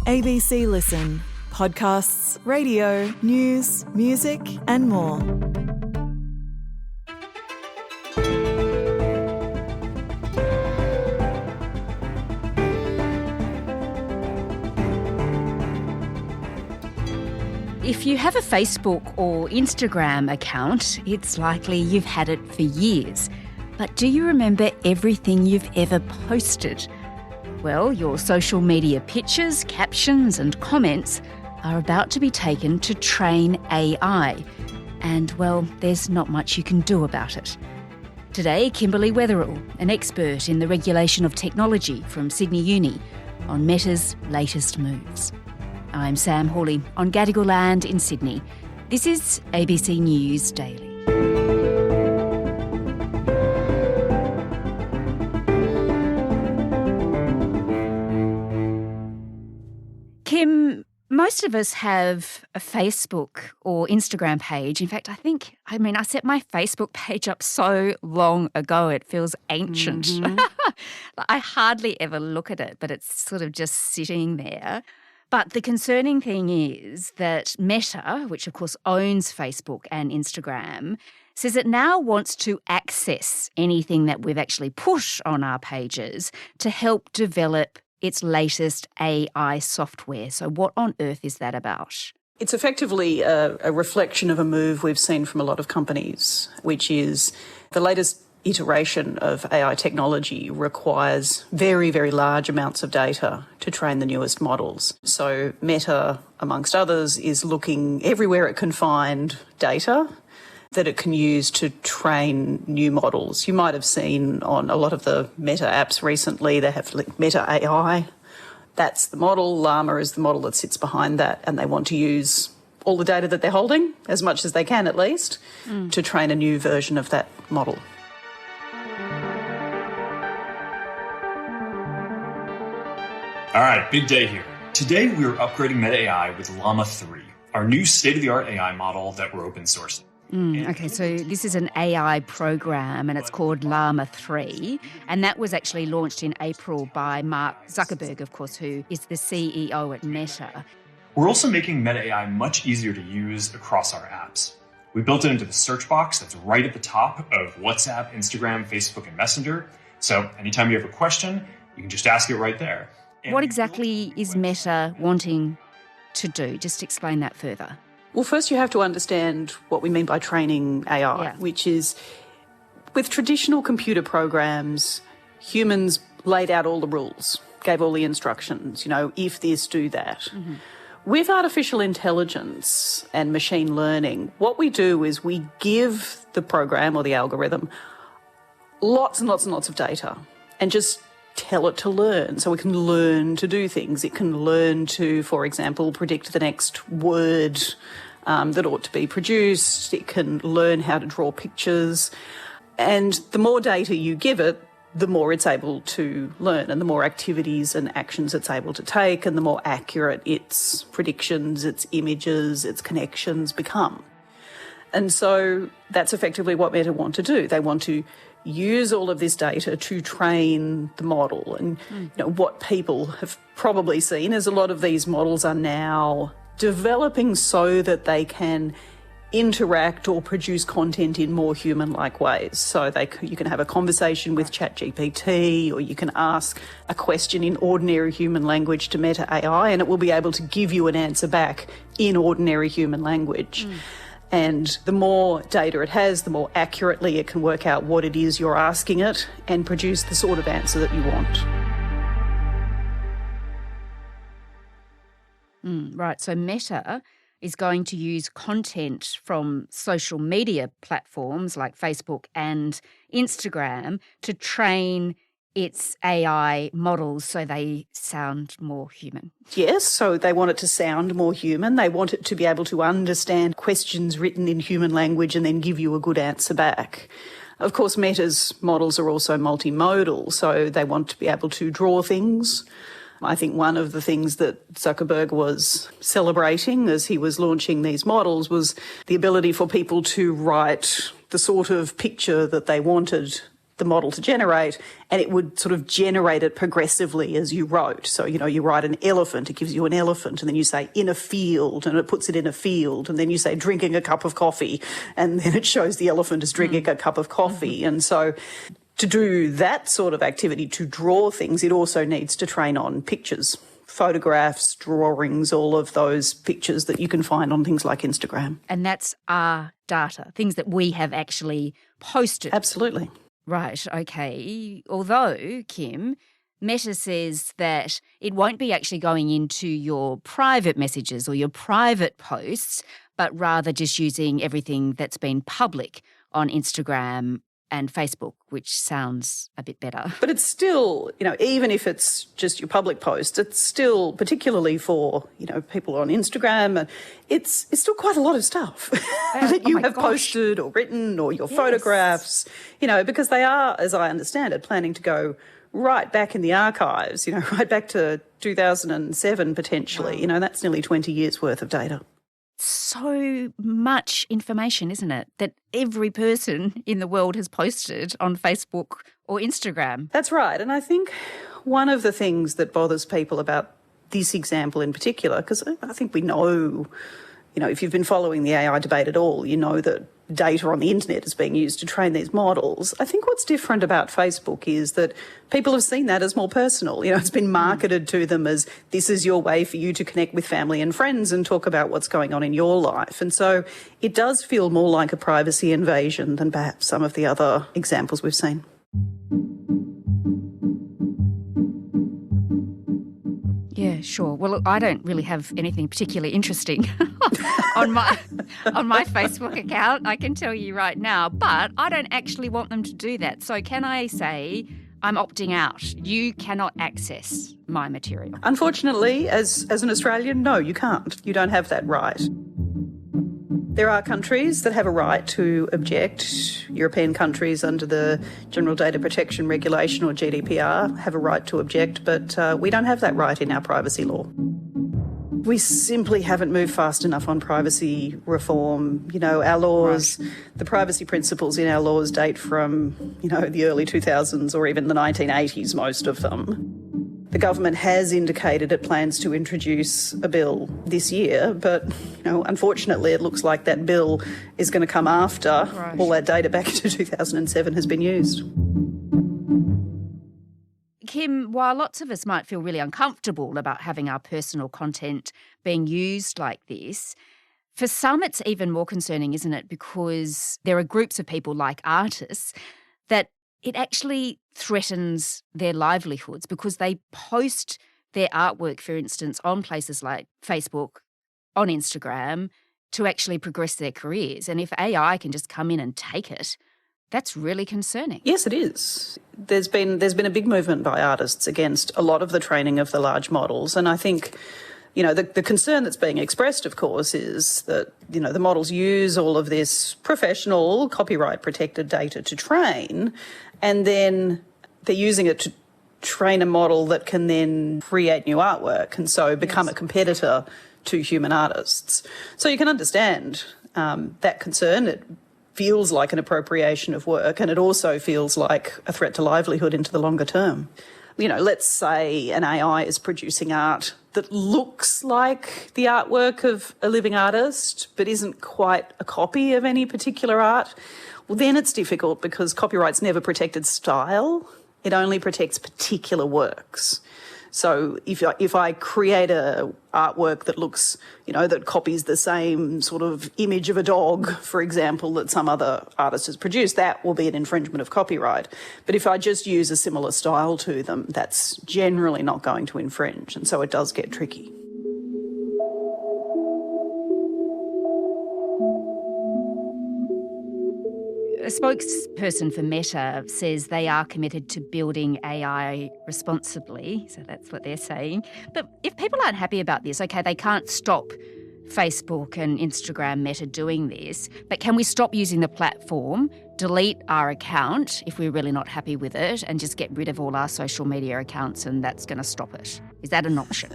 ABC Listen. Podcasts, radio, news, music and more. If you have a Facebook or Instagram account, it's likely you've had it for years. But do you remember everything you've ever posted? Well, your social media pictures, captions and comments are about to be taken to train AI. And, well, there's not much you can do about it. Today, Kimberlee Weatherall, an expert in the regulation of technology from Sydney Uni, on Meta's latest moves. I'm Sam Hawley on Gadigal land in Sydney. This is ABC News Daily. Kim, most of us have a Facebook or Instagram page. In fact, I set my Facebook page up so long ago, it feels ancient. Mm-hmm. I hardly ever look at it, but it's sort of just sitting there. But the concerning thing is that Meta, which of course owns Facebook and Instagram, says it now wants to access anything that we've actually put on our pages to help develop its latest AI software. So what on earth is that about? It's effectively a reflection of a move we've seen from a lot of companies, which is the latest iteration of AI technology requires very, very large amounts of data to train the newest models. So Meta, amongst others, is looking everywhere it can find data that it can use to train new models. You might have seen on a lot of the Meta apps recently, they have Meta AI. That's the model. Llama is the model that sits behind that, and they want to use all the data that they're holding, as much as they can at least, to train a new version of that model. All right, big day here. Today, we're upgrading Meta AI with Llama 3, our new state-of-the-art AI model that we're open sourcing. Okay, so this is an AI program and it's called Llama 3, and that was actually launched in April by Mark Zuckerberg, of course, who is the CEO at Meta. We're also making Meta AI much easier to use across our apps. We built it into the search box that's right at the top of WhatsApp, Instagram, Facebook, and Messenger. So anytime you have a question, you can just ask it right there. What exactly is Meta wanting to do? Just explain that further. Well, first you have to understand what we mean by training AI, which is with traditional computer programs, humans laid out all the rules, gave all the instructions, if this, do that. Mm-hmm. With artificial intelligence and machine learning, what we do is we give the program or the algorithm lots and lots and lots of data and just tell it to learn. So it can learn to do things. It can learn to, for example, predict the next word that ought to be produced. It can learn how to draw pictures. And the more data you give it, the more it's able to learn, and the more activities and actions it's able to take, and the more accurate its predictions, its images, its connections become. And so that's effectively what Meta want to do. They want to use all of this data to train the model. And what people have probably seen is a lot of these models are now developing so that they can interact or produce content in more human-like ways. So you can have a conversation with ChatGPT, or you can ask a question in ordinary human language to Meta AI, and it will be able to give you an answer back in ordinary human language. And the more data it has, the more accurately it can work out what it is you're asking it and produce the sort of answer that you want. Right, so Meta is going to use content from social media platforms like Facebook and Instagram to train its AI models so they sound more human. Yes, so they want it to sound more human. They want it to be able to understand questions written in human language and then give you a good answer back. Of course, Meta's models are also multimodal, so they want to be able to draw things. I think one of the things that Zuckerberg was celebrating as he was launching these models was the ability for people to write the sort of picture that they wanted the model to generate, and it would sort of generate it progressively as you wrote. So, you write an elephant, it gives you an elephant, and then you say in a field, and it puts it in a field, and then you say drinking a cup of coffee, and then it shows the elephant as drinking a cup of coffee. And so to do that sort of activity, to draw things, it also needs to train on pictures, photographs, drawings, all of those pictures that you can find on things like Instagram. And that's our data, things that we have actually posted. Absolutely. Right, okay. Although, Kim, Meta says that it won't be actually going into your private messages or your private posts, but rather just using everything that's been public on Instagram and Facebook, which sounds a bit better. But it's still, even if it's just your public posts, it's still, particularly for, people on Instagram, it's still quite a lot of stuff that you have posted or written, or your photographs, because they are, as I understand it, planning to go right back in the archives, right back to 2007 potentially. Wow. That's nearly 20 years worth of data. So much information, isn't it, that every person in the world has posted on Facebook or Instagram. That's right. And I think one of the things that bothers people about this example in particular, because I think we know, if you've been following the AI debate at all, you know that data on the internet is being used to train these models. I think what's different about Facebook is that people have seen that as more personal. It's been marketed to them as this is your way for you to connect with family and friends and talk about what's going on in your life. And so it does feel more like a privacy invasion than perhaps some of the other examples we've seen. Yeah, sure. Well, look, I don't really have anything particularly interesting on my Facebook account, I can tell you right now, but I don't actually want them to do that. So can I say I'm opting out? You cannot access my material. Unfortunately, as an Australian, no, you can't. You don't have that right. There are countries that have a right to object. European countries under the General Data Protection Regulation, or GDPR, have a right to object, but we don't have that right in our privacy law. We simply haven't moved fast enough on privacy reform. Our laws, the privacy principles in our laws date from, the early 2000s or even the 1980s, most of them. The government has indicated it plans to introduce a bill this year, but, unfortunately it looks like that bill is going to come after all that data back to 2007 has been used. Kim, while lots of us might feel really uncomfortable about having our personal content being used like this, for some it's even more concerning, isn't it? Because there are groups of people like artists that it actually threatens their livelihoods because they post their artwork, for instance, on places like Facebook, on Instagram, to actually progress their careers. And if AI can just come in and take it, that's really concerning. Yes, it is. There's been a big movement by artists against a lot of the training of the large models. And I think, the concern that's being expressed, of course, is that, the models use all of this professional copyright protected data to train, and then they're using it to train a model that can then create new artwork and so become a competitor to human artists. So you can understand that concern. It feels like an appropriation of work, and it also feels like a threat to livelihood into the longer term. Let's say an AI is producing art that looks like the artwork of a living artist but isn't quite a copy of any particular art. Well, then it's difficult because copyright's never protected style. It only protects particular works. So if I create a artwork that looks, that copies the same sort of image of a dog, for example, that some other artist has produced, that will be an infringement of copyright. But if I just use a similar style to them, that's generally not going to infringe. And so it does get tricky. A spokesperson for Meta says they are committed to building AI responsibly, so that's what they're saying. But if people aren't happy about this, okay, they can't stop Facebook and Instagram, Meta doing this, but can we stop using the platform, delete our account if we're really not happy with it, and just get rid of all our social media accounts and that's going to stop it? Is that an option?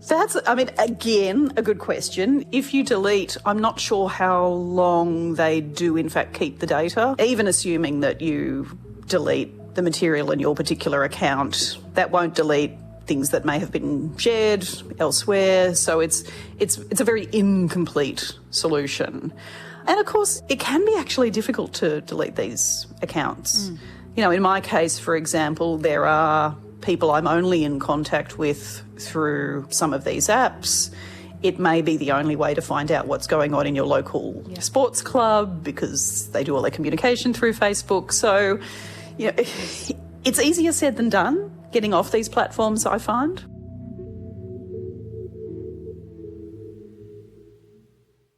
That's, again, a good question. If you delete, I'm not sure how long they do in fact keep the data. Even assuming that you delete the material in your particular account, that won't delete things that may have been shared elsewhere. So it's a very incomplete solution. And of course, it can be actually difficult to delete these accounts. In my case, for example, there are people I'm only in contact with through some of these apps. It may be the only way to find out what's going on in your local sports club because they do all their communication through Facebook. So, it's easier said than done, getting off these platforms, I find.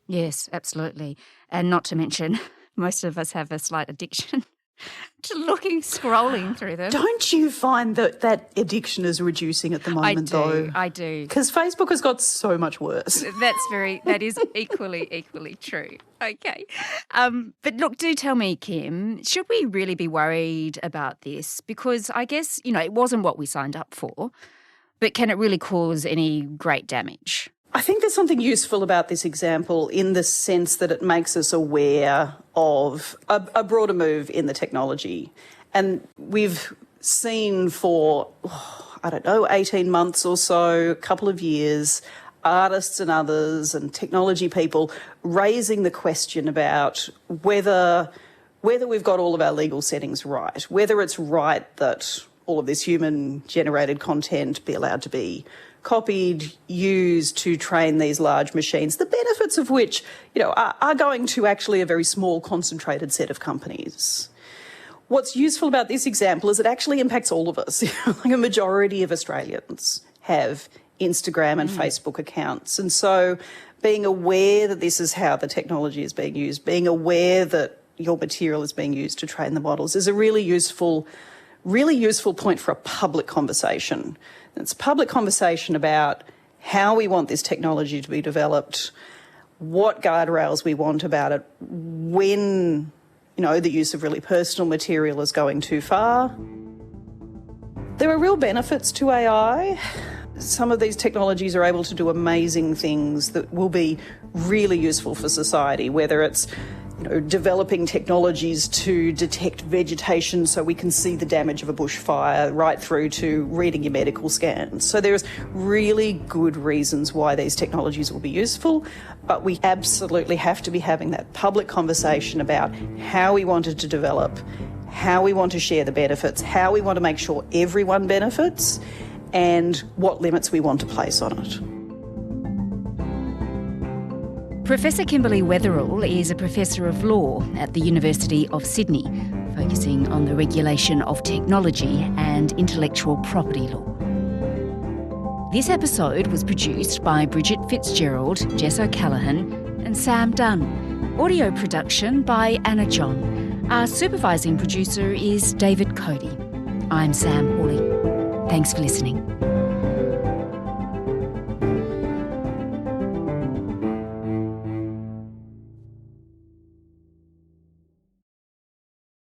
Yes, absolutely. And not to mention, most of us have a slight addiction to scrolling through them. Don't you find that addiction is reducing at the moment, though? I do. Because Facebook has got so much worse. That is equally true. Okay. But look, do tell me, Kim, should we really be worried about this? Because I guess, it wasn't what we signed up for, but can it really cause any great damage? I think there's something useful about this example in the sense that it makes us aware of a broader move in the technology. And we've seen for, 18 months or so, a couple of years, artists and others and technology people raising the question about whether we've got all of our legal settings right, whether it's right that all of this human-generated content be allowed to be copied, used to train these large machines, the benefits of which, are going to actually a very small, concentrated set of companies. What's useful about this example is it actually impacts all of us. Like a majority of Australians have Instagram and Facebook accounts. And so being aware that this is how the technology is being used, being aware that your material is being used to train the models is a really useful point for a public conversation. It's a public conversation about how we want this technology to be developed, what guardrails we want about it, when, the use of really personal material is going too far. There are real benefits to AI. Some of these technologies are able to do amazing things that will be really useful for society, whether it's developing technologies to detect vegetation so we can see the damage of a bushfire, right through to reading your medical scans. So there's really good reasons why these technologies will be useful, but we absolutely have to be having that public conversation about how we want it to develop, how we want to share the benefits, how we want to make sure everyone benefits, and what limits we want to place on it. Professor Kimberlee Weatherall is a Professor of Law at the University of Sydney, focusing on the regulation of technology and intellectual property law. This episode was produced by Bridget Fitzgerald, Jess O'Callaghan and Sam Dunn. Audio production by Anna John. Our supervising producer is David Cody. I'm Sam Hawley. Thanks for listening.